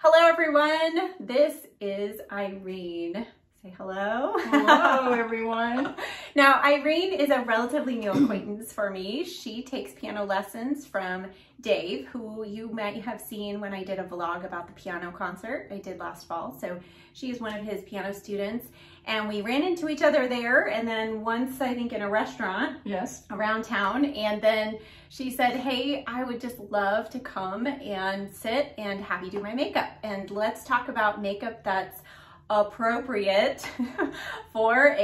Hello everyone, this is Irene. Say hello. Hello everyone. Now Irene is a relatively new acquaintance for me. She takes piano lessons from Dave, who you might have seen when I did a vlog about the piano concert I did last fall. So she is one of his piano students and we ran into each other there, and then once I think in a restaurant around town, and then she said, hey, I would just love to come and sit and have you do my makeup, and let's talk about makeup that's appropriate for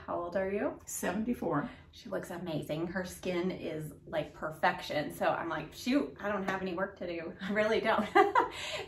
how old are you? 74. She looks amazing. Her skin is like perfection. So I'm like, shoot, I don't have any work to do. I really don't.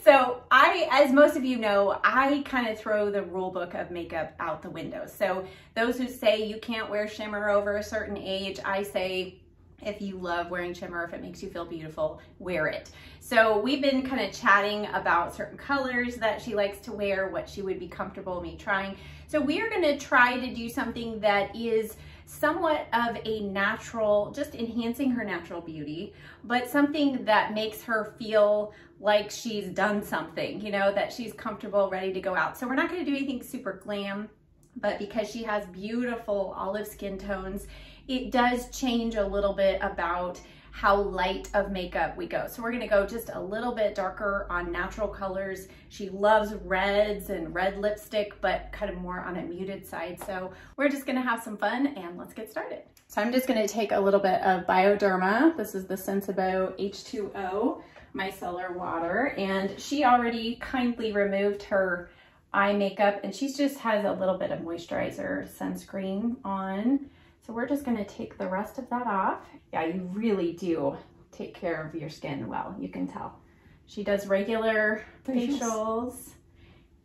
So as most of you know, I kind of throw the rule book of makeup out the window. So those who say you can't wear shimmer over a certain age, I say, if you love wearing shimmer, if it makes you feel beautiful, wear it. So we've been kind of chatting about certain colors that she likes to wear, what she would be comfortable me trying. So we are gonna try to do something that is somewhat of a natural, just enhancing her natural beauty, but something that makes her feel like she's done something, you know, that she's comfortable, ready to go out. So we're not gonna do anything super glam, but because she has beautiful olive skin tones, it does change a little bit about how light of makeup we go. So we're gonna go just a little bit darker on natural colors. She loves reds and red lipstick, but kind of more on a muted side. So we're just gonna have some fun and let's get started. So I'm just gonna take a little bit of Bioderma. This is the Sensibo H2O micellar water, and she already kindly removed her eye makeup, and she just has a little bit of moisturizer sunscreen on. So we're just gonna take the rest of that off. Yeah, you really do take care of your skin well, you can tell. She does regular facials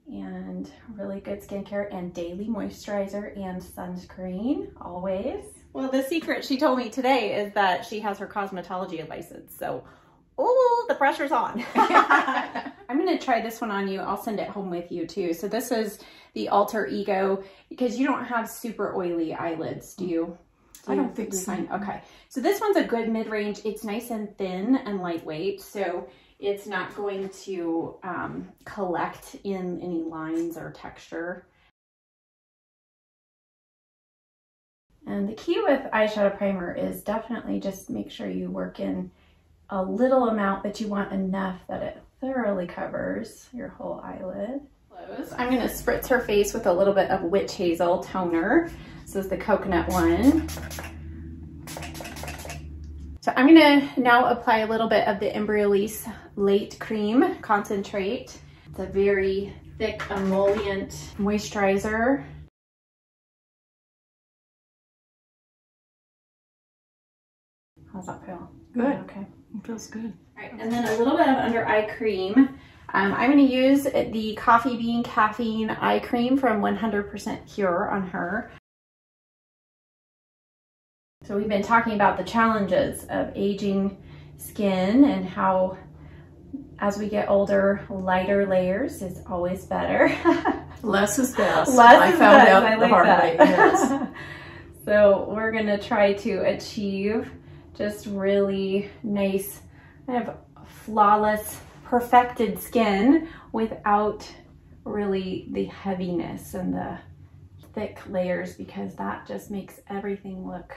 and really good skincare and daily moisturizer and sunscreen, always. Well, the secret she told me today is that she has her cosmetology license, so oh, the pressure's on. I'm gonna try this one on you. I'll send it home with you too. So this is the Alter Ego, because you don't have super oily eyelids, do you? I don't think so. Okay, so this one's a good mid-range. It's nice and thin and lightweight, so it's not going to collect in any lines or texture. And the key with eyeshadow primer is definitely just make sure you work in a little amount, but you want enough that it thoroughly covers your whole eyelid. I'm gonna spritz her face with a little bit of Witch Hazel toner. This is the coconut one. So I'm gonna now apply a little bit of the Embryolisse Late Cream Concentrate. It's a very thick emollient moisturizer. How's that feel? Good. Okay. It feels good. All right, and then a little bit of under eye cream. I'm going to use the Coffee Bean Caffeine Eye Cream from 100% Pure on her. So we've been talking about the challenges of aging skin and how as we get older, lighter layers is always better. Less is best. Less I found out the hard way. Yes. So we're going to try to achieve just really nice, kind of flawless, perfected skin without really the heaviness and the thick layers, because that just makes everything look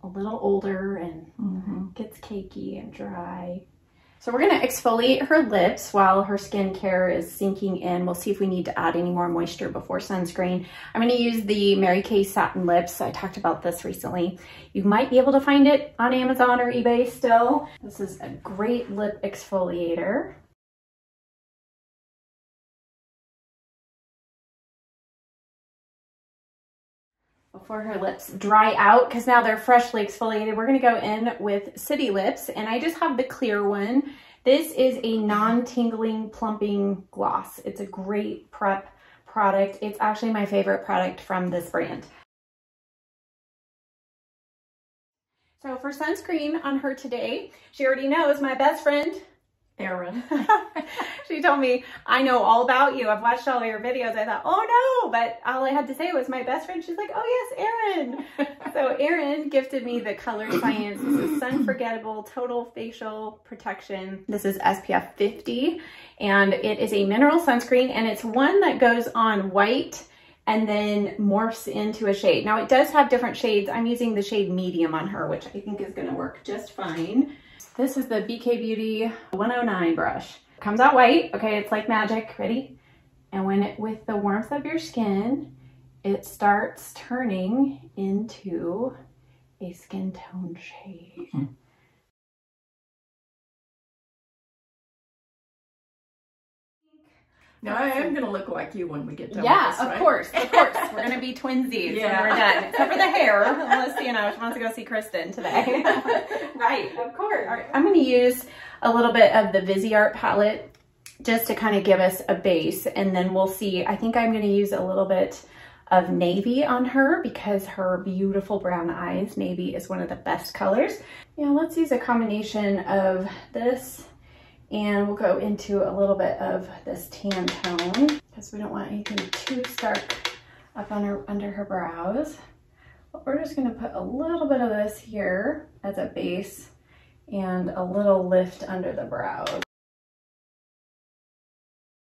a little older and gets cakey and dry. So we're gonna exfoliate her lips while her skincare is sinking in. We'll see if we need to add any more moisture before sunscreen. I'm gonna use the Mary Kay Satin Lips. I talked about this recently. You might be able to find it on Amazon or eBay still. This is a great lip exfoliator. Before her lips dry out, because now they're freshly exfoliated, we're gonna go in with City Lips, and I just have the clear one. This is a non-tingling plumping gloss. It's a great prep product. It's actually my favorite product from this brand. So for sunscreen on her today, she already knows my best friend, Erin. She told me, I know all about you. I've watched all your videos. I thought, oh no, but all I had to say was my best friend. She's like, oh yes, Erin. So Erin gifted me the Color Science. This is Sunforgettable Total Facial Protection. This is SPF 50, and it is a mineral sunscreen, and it's one that goes on white and then morphs into a shade. Now it does have different shades. I'm using the shade medium on her, which I think is gonna work just fine. This is the BK Beauty 109 brush. Comes out white, okay, it's like magic, ready? And with the warmth of your skin, it starts turning into a skin tone shade. Mm-hmm. Now I am going to look like you when we get done yeah, with this, right? Of course. We're going to be twinsies when we're done. Except for the hair, unless, you know, she wants to go see Kristen today. Right, of course. All right. I'm going to use a little bit of the Viseart palette just to kind of give us a base, and then we'll see. I think I'm going to use a little bit of navy on her because her beautiful brown eyes. Navy is one of the best colors. Yeah, let's use a combination of this, and we'll go into a little bit of this tan tone because we don't want anything too stark up on her, under her brows. But we're just gonna put a little bit of this here as a base and a little lift under the brows.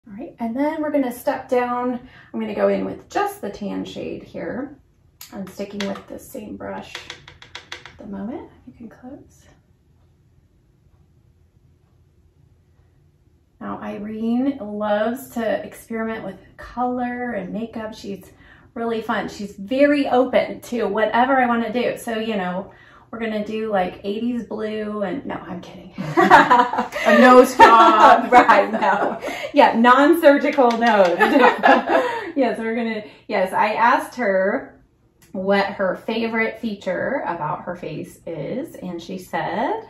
All right, and then we're gonna step down. I'm gonna go in with just the tan shade here. I'm sticking with the same brush at the moment. You can close. Now, Irene loves to experiment with color and makeup. She's really fun. She's very open to whatever I want to do. So, you know, we're going to do like 80s blue and no, I'm kidding. A nose job. Right, no. Yeah, non-surgical nose. Yes, we're going to, yes, I asked her what her favorite feature about her face is, and she said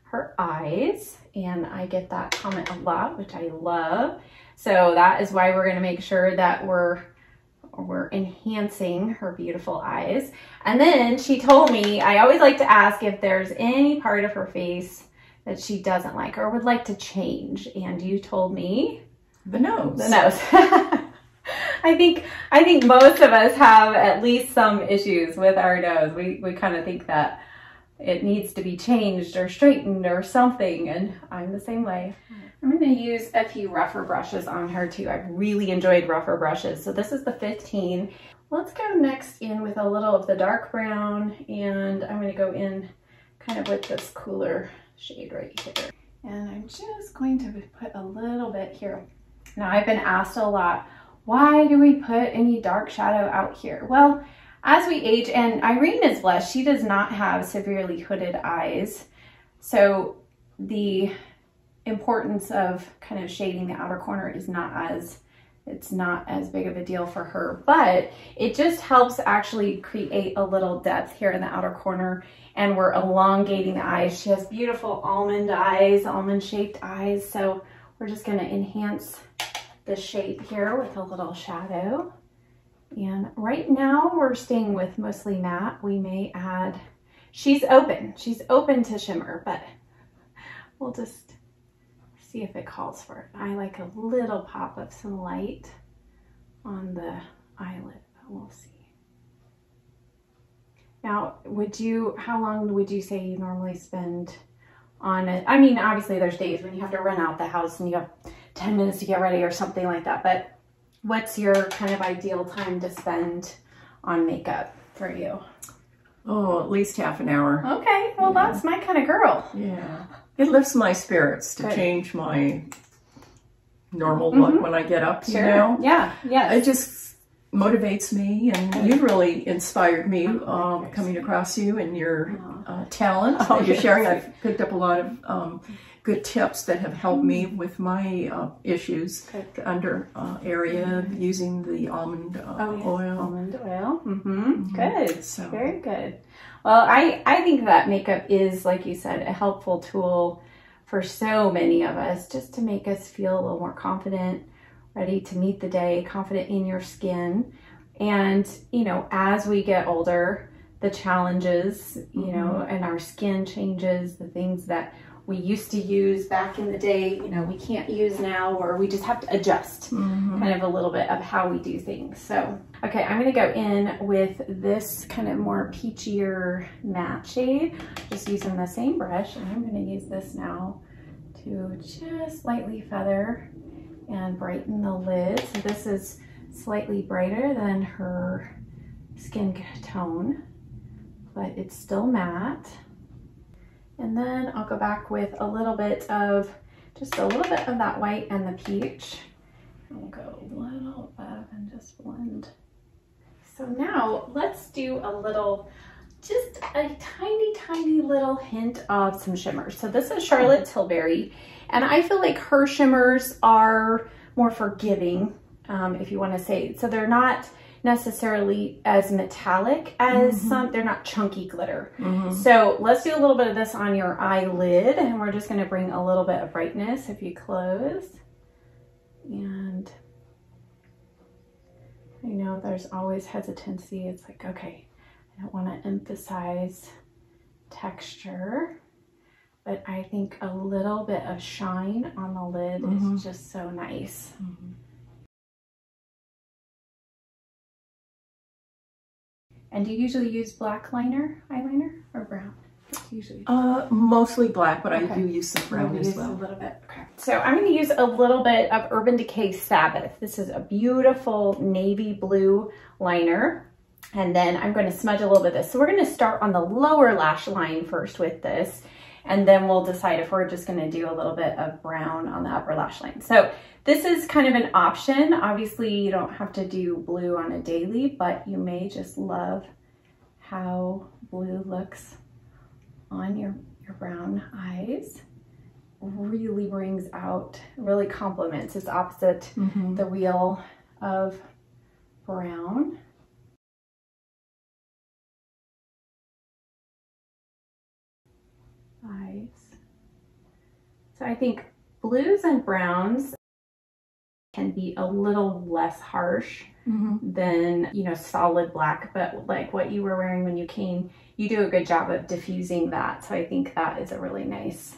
her eyes, and I get that comment a lot, which I love. So that is why we're going to make sure that we're enhancing her beautiful eyes. And then she told me, I always like to ask if there's any part of her face that she doesn't like or would like to change. And you told me the nose. The nose. I think most of us have at least some issues with our nose. We kind of think that it needs to be changed or straightened or something, and I'm the same way. I'm going to use a few rougher brushes on her too. I've really enjoyed rougher brushes. So this is the 15. Let's go next in with a little of the dark brown, and I'm going to go in kind of with this cooler shade right here. And I'm just going to put a little bit here. Now, I've been asked a lot, why do we put any dark shadow out here? Well, as we age, and Irene is blessed, she does not have severely hooded eyes. So the importance of kind of shading the outer corner is it's not as big of a deal for her, but it just helps actually create a little depth here in the outer corner, and we're elongating the eyes. She has beautiful almond eyes, almond shaped eyes. So we're just gonna enhance the shape here with a little shadow. And right now we're staying with mostly matte. We may add, she's open to shimmer, but we'll just see if it calls for it. I like a little pop of some light on the eyelid, but we'll see. Now, how long would you say you normally spend on it? I mean, obviously there's days when you have to run out the house and you have 10 minutes to get ready or something like that, but what's your kind of ideal time to spend on makeup for you? Oh, at least half an hour. Okay, well, yeah. That's my kind of girl. Yeah. It lifts my spirits to change my normal look when I get up, you know? Yeah, yes. It just motivates me, and you've really inspired me coming across you and your talent that you're sharing. I've picked up a lot of good tips that have helped me with my issues, the under area, using the almond oil. Almond oil. Good. So. Very good. Well, I think that makeup is, like you said, a helpful tool for so many of us, just to make us feel a little more confident, ready to meet the day, confident in your skin. And, you know, as we get older, the challenges, you know, and our skin changes, the things that we used to use back in the day, you know, we can't use now, or we just have to adjust kind of a little bit of how we do things. So, okay, I'm gonna go in with this kind of more peachier matte shade, just using the same brush, and I'm gonna use this now to just lightly feather and brighten the lid. So this is slightly brighter than her skin tone, but it's still matte. And then I'll go back with a little bit of, just a little bit of that white and the peach. And we'll go a little above and just blend. So now let's do a little, just a tiny, tiny little hint of some shimmers. So this is Charlotte Tilbury, and I feel like her shimmers are more forgiving, if you want to say. So they're not necessarily as metallic as some, they're not chunky glitter. So let's do a little bit of this on your eyelid, and we're just going to bring a little bit of brightness if you close. And I know there's always hesitancy. It's like, okay, I don't want to emphasize texture, but I think a little bit of shine on the lid is just so nice. And do you usually use black eyeliner, or brown? Usually. Mostly black, but I do use some brown as well. A little bit. Okay. So I'm going to use a little bit of Urban Decay Sabbath. This is a beautiful navy blue liner. And then I'm going to smudge a little bit of this. So we're going to start on the lower lash line first with this, and then we'll decide if we're just going to do a little bit of brown on the upper lash line. So this is kind of an option. Obviously, you don't have to do blue on a daily, but you may just love how blue looks on your brown eyes. Really brings out, really complements. It's opposite the wheel of brown. Eyes. So I think blues and browns can be a little less harsh than, you know, solid black, but like what you were wearing when you came, you do a good job of diffusing that. So I think that is a really nice,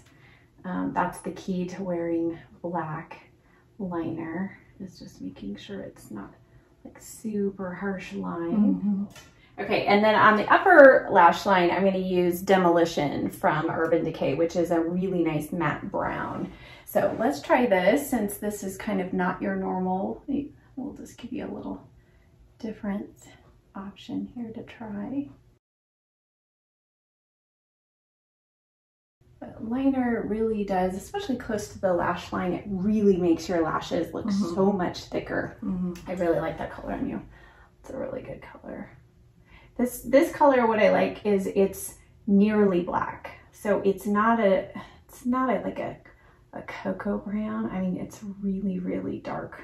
that's the key to wearing black liner, is just making sure it's not like super harsh line. Okay, and then on the upper lash line, I'm going to use Demolition from Urban Decay, which is a really nice matte brown. So let's try this, since this is kind of not your normal. We'll just give you a little different option here to try. But liner really does, especially close to the lash line, it really makes your lashes look so much thicker. I really like that color on you. It's a really good color. This color, what I like is it's nearly black. So it's not like a cocoa brown. I mean, it's really, really dark.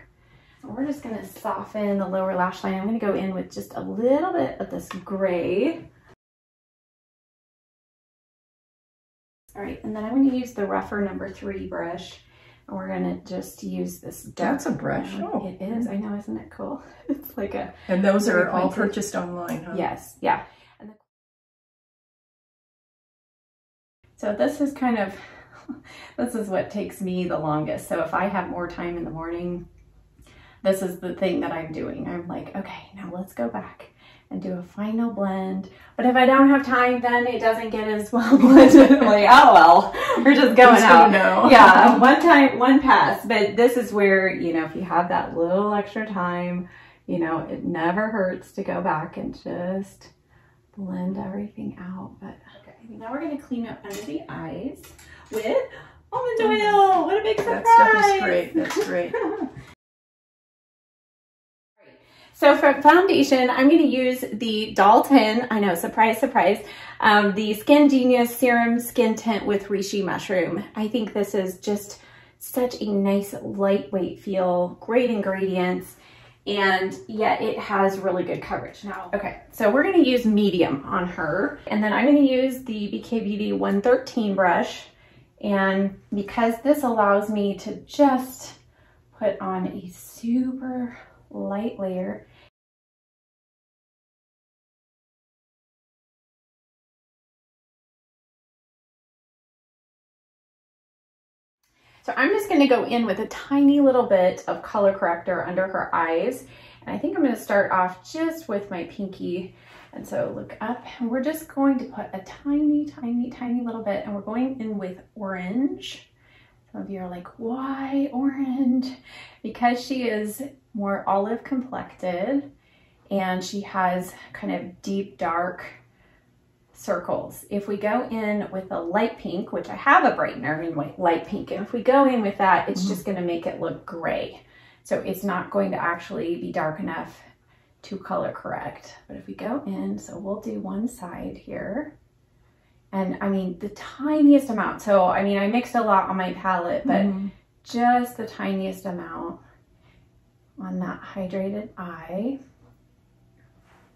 So we're just gonna soften the lower lash line. I'm gonna go in with just a little bit of this gray. All right, and then I'm gonna use the rougher number 3 brush. And we're gonna just use this dark. That's a brush. Oh, it is. I know, isn't it cool? It's like a. And those are all purchased online, huh? Yes. Yeah. So this is kind of, this is what takes me the longest. So if I have more time in the morning, this is the thing that I'm doing. I'm like, okay, now let's go back and do a final blend. But if I don't have time, then it doesn't get as well blended. I'm like, oh well, we're just going out. Yeah, one pass. But this is where, you know, if you have that little extra time, you know, it never hurts to go back and just blend everything out. But okay, now we're gonna clean up under the eyes with almond oil. What a big surprise! That stuff is great. That's great. So for foundation, I'm going to use the Dalton, I know, surprise, surprise, the Skin Genius Serum Skin Tint with Reishi Mushroom. I think this is just such a nice lightweight feel, great ingredients, and yet it has really good coverage. Now, okay, so we're going to use medium on her, and then I'm going to use the BK Beauty 113 brush, and because this allows me to just put on a super light layer. So I'm just gonna go in with a tiny little bit of color corrector under her eyes. And I think I'm gonna start off just with my pinky. And so look up, and we're just going to put a tiny, tiny, tiny little bit, and we're going in with orange. Some of you are like, why orange? Because she is more olive complected and she has kind of deep, dark circles. If we go in with a light pink, which I have a brightener in light pink, and if we go in with that, it's just gonna make it look gray. So it's not going to actually be dark enough to color correct. But if we go in, so we'll do one side here. And I mean, the tiniest amount. So, I mean, I mixed a lot on my palette, but just the tiniest amount on that hydrated eye.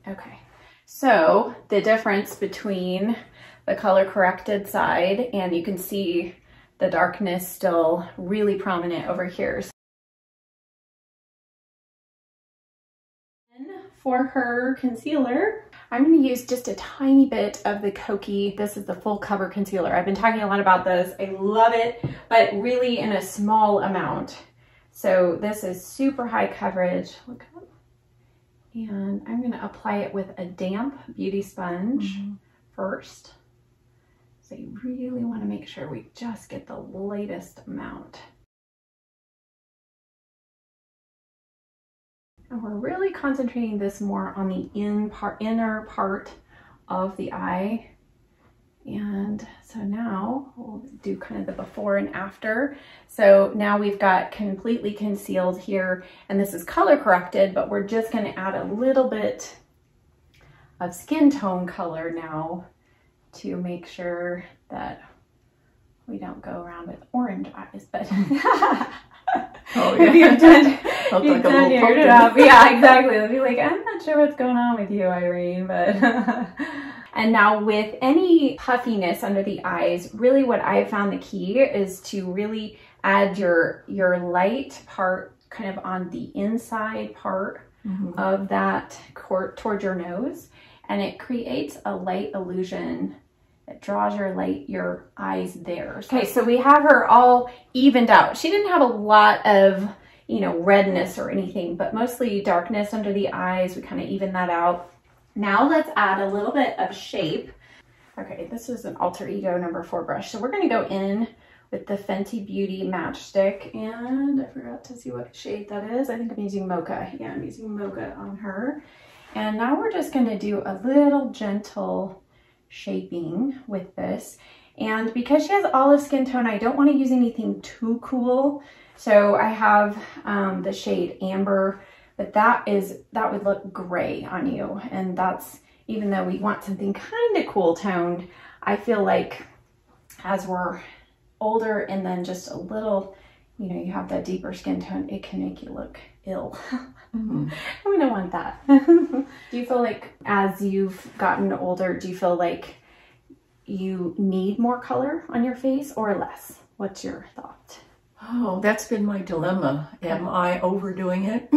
Okay. So the difference between the color corrected side, and you can see the darkness still really prominent over here. For her concealer, I'm going to use just a tiny bit of the Kokie. This is the full cover concealer. I've been talking a lot about this. I love it, but really in a small amount. So this is super high coverage. Look up. And I'm going to apply it with a damp beauty sponge first. So you really want to make sure we just get the lightest amount. And we're really concentrating this more on the inner part of the eye. And so now we'll do kind of the before and after. So now we've got completely concealed here, and this is color corrected, but we're just going to add a little bit of skin tone color now to make sure that we don't go around with orange eyes. But oh, yeah. if you've done, You've done your job. Yeah, exactly. They'll be like, I'm not sure what's going on with you, Irene, but and now with any puffiness under the eyes, really what I have found the key is to really add your light part kind of on the inside part of that towards your nose, and it creates a light illusion. It draws your eyes there. Okay, so we have her all evened out. She didn't have a lot of, you know, redness or anything, but mostly darkness under the eyes. We kind of even that out. Now let's add a little bit of shape. Okay, this is an Alter Ego number 4 brush. So we're gonna go in with the Fenty Beauty Matchstick, and I forgot to see what shade that is. I think I'm using Mocha. Yeah, I'm using Mocha on her. And now we're just gonna do a little gentle shaping with this. And because she has olive skin tone, I don't wanna use anything too cool. So I have the shade Amber, but that would look gray on you. And that's, even though we want something kind of cool toned, I feel like as we're older and then just a little, you know, you have that deeper skin tone, it can make you look ill. We don't want that. Do you feel like as you've gotten older, do you feel like you need more color on your face or less? What's your thought? Oh, that's been my dilemma. Am I overdoing it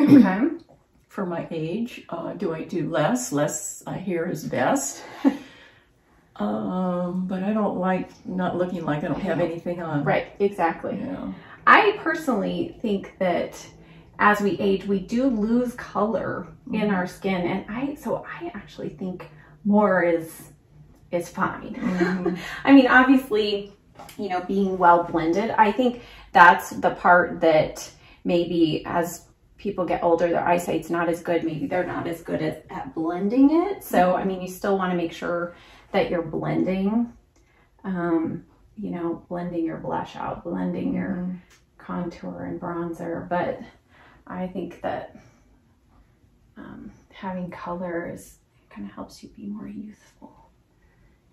for my age? Do I do less? Less, I hear, is best. But I don't like not looking like I don't have anything on. Right, exactly. Yeah. I personally think that as we age, we do lose color in our skin, and I actually think more is fine. I mean, obviously, you know, being well blended, I think that's the part that maybe as people get older, their eyesight's not as good. Maybe they're not as good at blending it. So, I mean, you still want to make sure that you're blending, you know, blending your blush out, blending your contour and bronzer. But I think that having color kind of helps you be more youthful.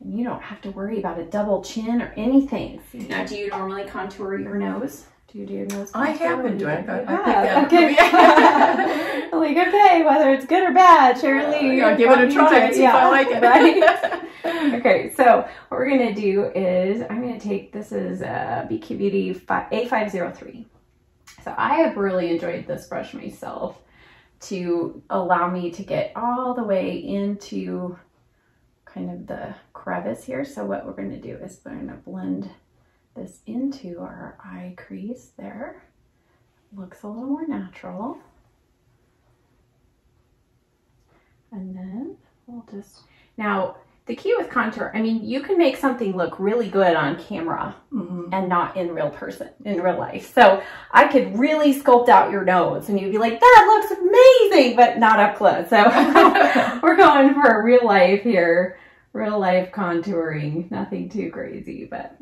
And you don't have to worry about a double chin or anything. Now, do you normally contour your nose? Do you do your nose contour? I have been doing it. Okay. I'm like, okay, whether it's good or bad, Shirley. I'll give it a try and see if I like it. Right? Okay, so what we're going to do is I'm going to take, this is BQ Beauty A503. So I have really enjoyed this brush myself to allow me to get all the way into kind of the crevice here. So what we're going to do is we're going to blend this into our eye crease there. Looks a little more natural. And then we'll just, now the key with contour, I mean, you can make something look really good on camera and not in real life. So I could really sculpt out your nose and you'd be like, that looks amazing, but not up close. So we're going for a real life here, real life contouring, nothing too crazy, but.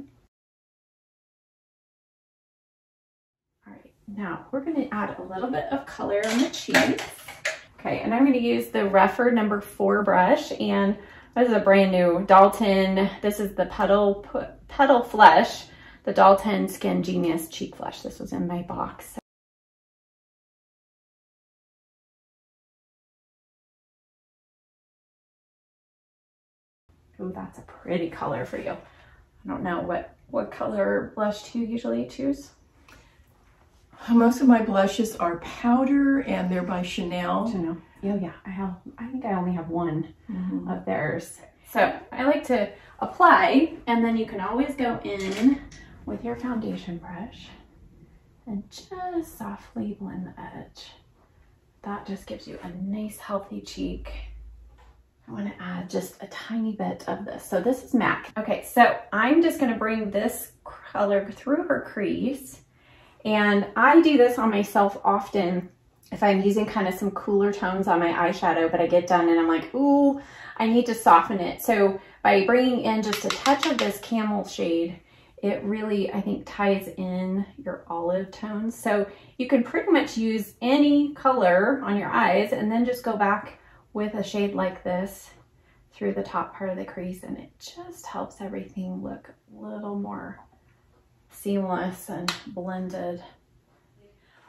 All right, now we're gonna add a little bit of color on the cheeks. Okay, and I'm gonna use the Rephr number 4 brush, and this is a brand new Dalton. This is the Petal Flesh, the Dalton Skin Genius Cheek Flush. This was in my box. Oh, that's a pretty color for you. I don't know what color blush do you usually choose? Most of my blushes are powder, and they're by Chanel. Chanel. Oh yeah, I think I only have one of theirs. So I like to apply, and then you can always go in with your foundation brush and just softly blend the edge. That just gives you a nice healthy cheek. I want to add just a tiny bit of this. So this is MAC. Okay, so I'm just going to bring this color through her crease. And I do this on myself often if I'm using kind of some cooler tones on my eyeshadow, but I get done and I'm like, ooh, I need to soften it. So by bringing in just a touch of this camel shade, it really, I think, ties in your olive tones. So you can pretty much use any color on your eyes and then just go back with a shade like this through the top part of the crease, and it just helps everything look a little more seamless and blended.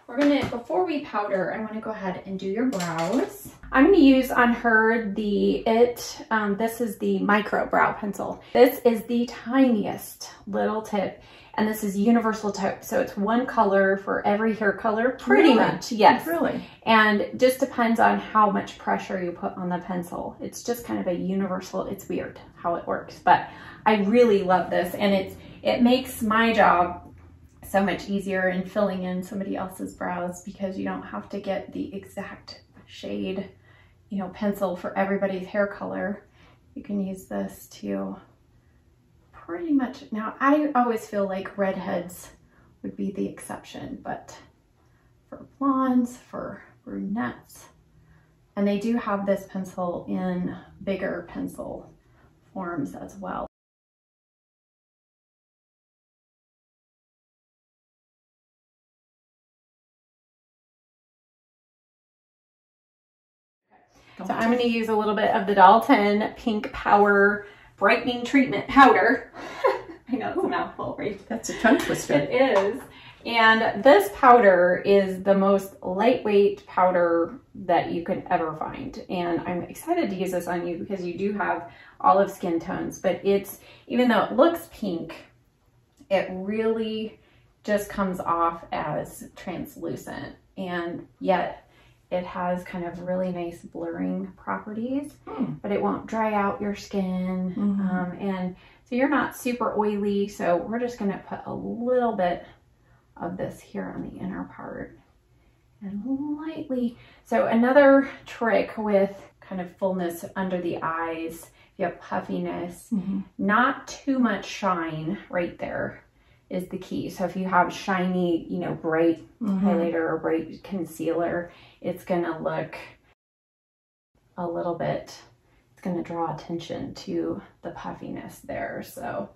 We're gonna, before we powder, I wanna go ahead and do your brows. I'm gonna use on her this is the micro brow pencil. This is the tiniest little tip, and this is universal taupe. So it's one color for every hair color, pretty much, yes. Really? And it just depends on how much pressure you put on the pencil. It's just kind of a universal, it's weird how it works, but I really love this, and it makes my job so much easier in filling in somebody else's brows, because you don't have to get the exact shade, you know, pencil for everybody's hair color. You can use this to pretty much, now I always feel like redheads would be the exception, but for blondes, for brunettes, and they do have this pencil in bigger pencil forms as well. So I'm going to use a little bit of the Dalton Pink Power Brightening Treatment Powder. I know it's a mouthful, right? That's a tongue twister. It is. And this powder is the most lightweight powder that you could ever find. And I'm excited to use this on you because you do have olive skin tones, but it's, even though it looks pink, it really just comes off as translucent, and yet it has kind of really nice blurring properties, but it won't dry out your skin. And so you're not super oily. So we're just going to put a little bit of this here on the inner part and lightly. So another trick with kind of fullness under the eyes, if you have puffiness, not too much shine right there is the key. So if you have shiny, you know, bright highlighter or bright concealer, it's gonna look a little bit, it's gonna draw attention to the puffiness there. So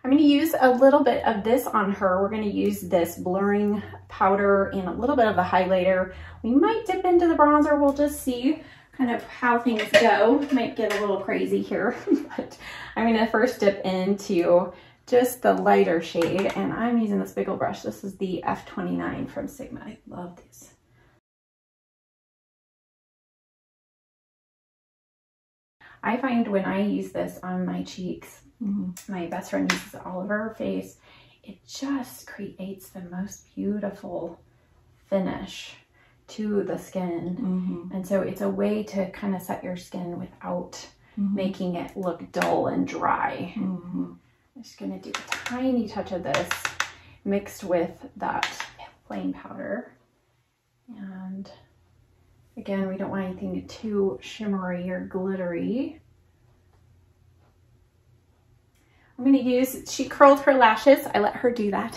I'm going to use a little bit of this on her. We're going to use this blurring powder and a little bit of the highlighter. We might dip into the bronzer. We'll just see kind of how things go. Might get a little crazy here, but I'm going to first dip into just the lighter shade, and I'm using this big old brush. This is the F29 from Sigma. I love these. I find when I use this on my cheeks, my best friend uses it all over her face, it just creates the most beautiful finish to the skin. And so it's a way to kind of set your skin without making it look dull and dry. I'm just gonna do a tiny touch of this mixed with that plain powder. And again, we don't want anything too shimmery or glittery. I'm going to use, she curled her lashes. I let her do that.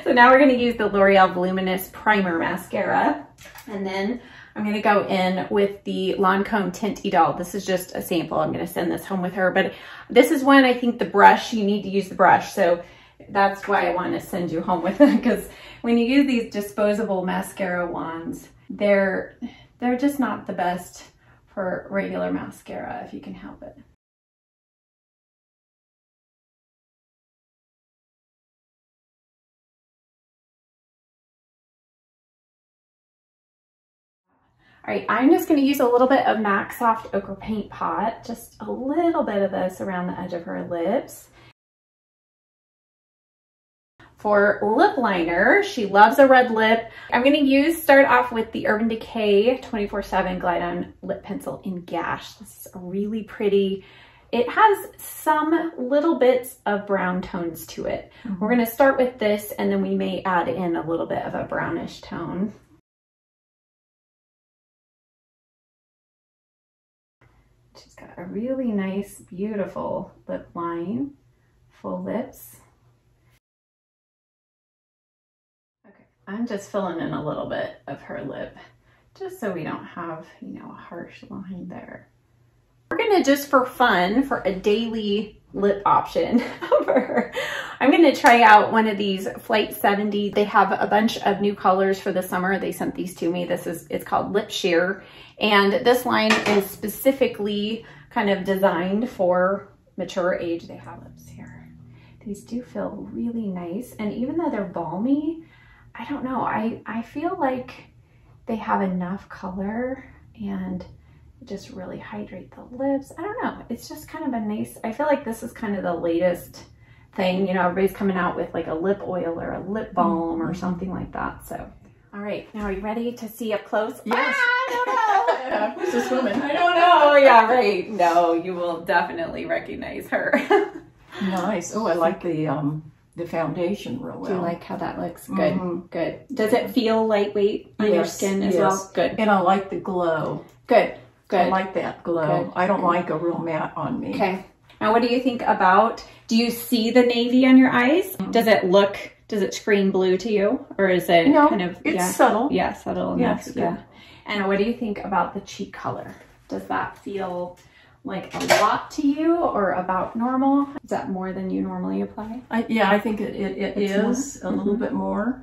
So now we're going to use the L'Oreal Voluminous Primer Mascara. And then I'm going to go in with the Lancome Tint Idole. This is just a sample. I'm going to send this home with her. But this is when I think the brush, you need to use the brush. So that's why I want to send you home with it. Because when you use these disposable mascara wands, they're just not the best for regular mascara if you can help it. All right, I'm just going to use a little bit of MAC Soft Ochre Paint Pot, just a little bit of this around the edge of her lips. For lip liner, she loves a red lip. I'm going to start off with the Urban Decay 24/7 Glide On Lip Pencil in Gash. This is a really pretty, it has some little bits of brown tones to it. We're going to start with this, and then we may add in a little bit of a brownish tone. She's got a really nice, beautiful lip line, full lips. Okay, I'm just filling in a little bit of her lip, just so we don't have, you know, a harsh line there. We're gonna, just for fun, for a daily lip option for her, I'm gonna try out one of these Flight 70. They have a bunch of new colors for the summer. They sent these to me. It's called Lip Sheer. And this line is specifically kind of designed for mature age. They have lips here. These do feel really nice. And even though they're balmy, I don't know, I feel like they have enough color and just really hydrate the lips. I don't know, it's just kind of a nice, I feel like this is kind of the latest thing. You know, everybody's coming out with like a lip oil or a lip balm or something like that. So, all right, now are you ready to see up close? Yes. I don't know. Who's this woman? I don't know. Yeah, right. No, you will definitely recognize her. Nice. Oh, I like the foundation real well. Do you like how that looks? Good, good. Does it feel lightweight on your skin as well? Good. And I like the glow. Good, good. I like that glow. Good. I don't like a real matte on me. Okay. Now, what do you think about, do you see the navy on your eyes? Does it scream blue to you? Or is it kind of, it's subtle. Yeah, subtle enough. Yes, yeah. And what do you think about the cheek color? Does that feel like a lot to you or about normal? Is that more than you normally apply? I think it is a little bit more.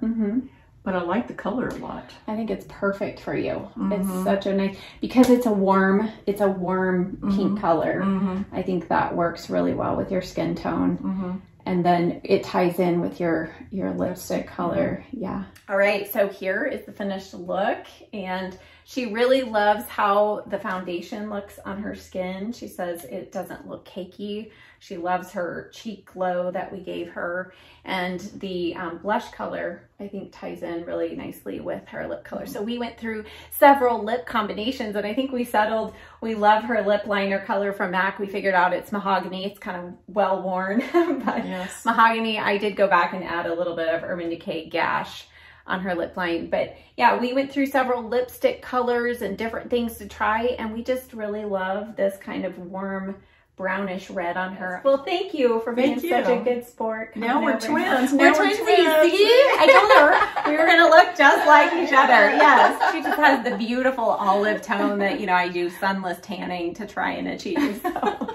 But I like the color a lot. I think it's perfect for you. It's such a nice, because it's a warm pink color. I think that works really well with your skin tone. And then it ties in with your lipstick color. Yeah. All right, so here is the finished look, and she really loves how the foundation looks on her skin. She says it doesn't look cakey. She loves her cheek glow that we gave her, and the blush color, I think, ties in really nicely with her lip color. So we went through several lip combinations, and I think we settled, we love her lip liner color from MAC. We figured out it's mahogany. It's kind of well worn, but yes. Mahogany, I did go back and add a little bit of Urban Decay Gash on her lip line. But yeah, we went through several lipstick colors and different things to try, and we just really love this kind of warm brownish red on her. Well, thank you for being such a good sport. Now we're twins. We're twins. See? I told her we were going to look just like each other. Yes. She just has the beautiful olive tone that, you know, I do sunless tanning to try and achieve. So.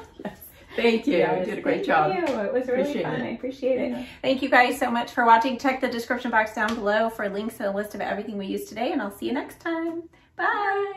Thank you. You did a great job. Thank you. It was really fun. I appreciate it. Thank you guys so much for watching. Check the description box down below for links and a list of everything we used today, and I'll see you next time. Bye.